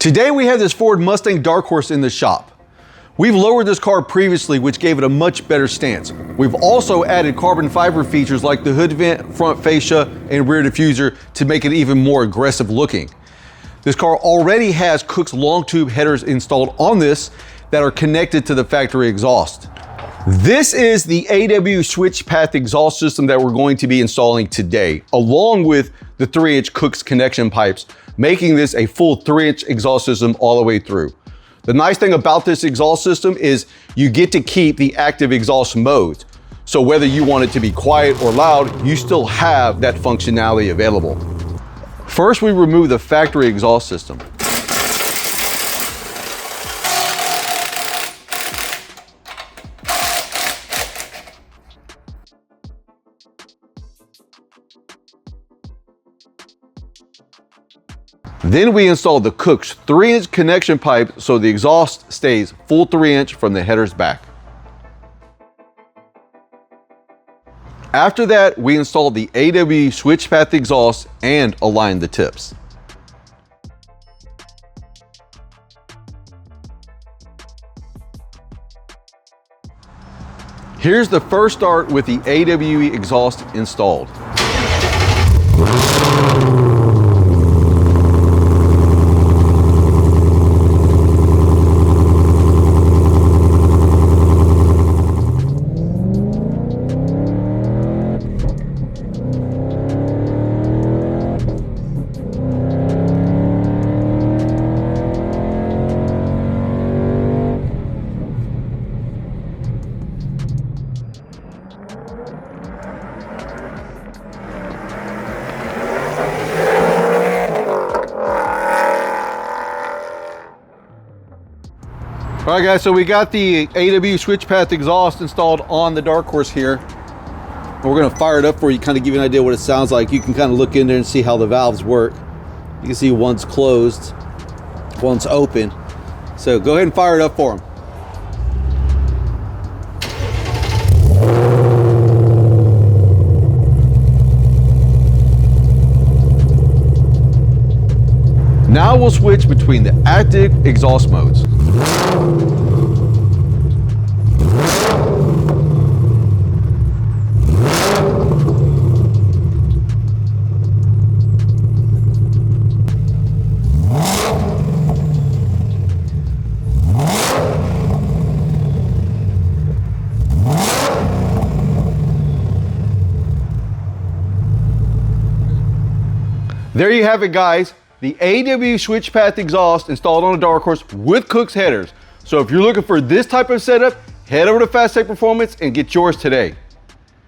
Today we have this Ford Mustang Dark Horse in the shop. We've lowered this car previously, which gave it a much better stance. We've also added carbon fiber features like the hood vent, front fascia, and rear diffuser to make it even more aggressive looking. This car already has Kooks long tube headers installed on this that are connected to the factory exhaust. This is the AWE SwitchPath exhaust system that we're going to be installing today, along with the 3-inch Kooks connection pipes, making this a full 3-inch exhaust system all the way through. The nice thing about this exhaust system is you get to keep the active exhaust modes. So whether you want it to be quiet or loud, you still have that functionality available. First, we remove the factory exhaust system. Then we installed the Kooks 3-inch connection pipe so the exhaust stays full 3-inch from the headers back. After that, we installed the AWE SwitchPath exhaust and aligned the tips. Here's the first start with the AWE exhaust installed. All right guys, so we got the AWE SwitchPath exhaust installed on the Dark Horse here. And we're gonna fire it up for you, kind of give you an idea what it sounds like. You can kind of look in there and see how the valves work. You can see one's closed, one's open. So go ahead and fire it up for them. Now we'll switch between the active exhaust modes. There you have it guys. The AWE SwitchPath exhaust installed on a Dark Horse with Kooks headers. So if you're looking for this type of setup, head over to Phastek Performance and get yours today.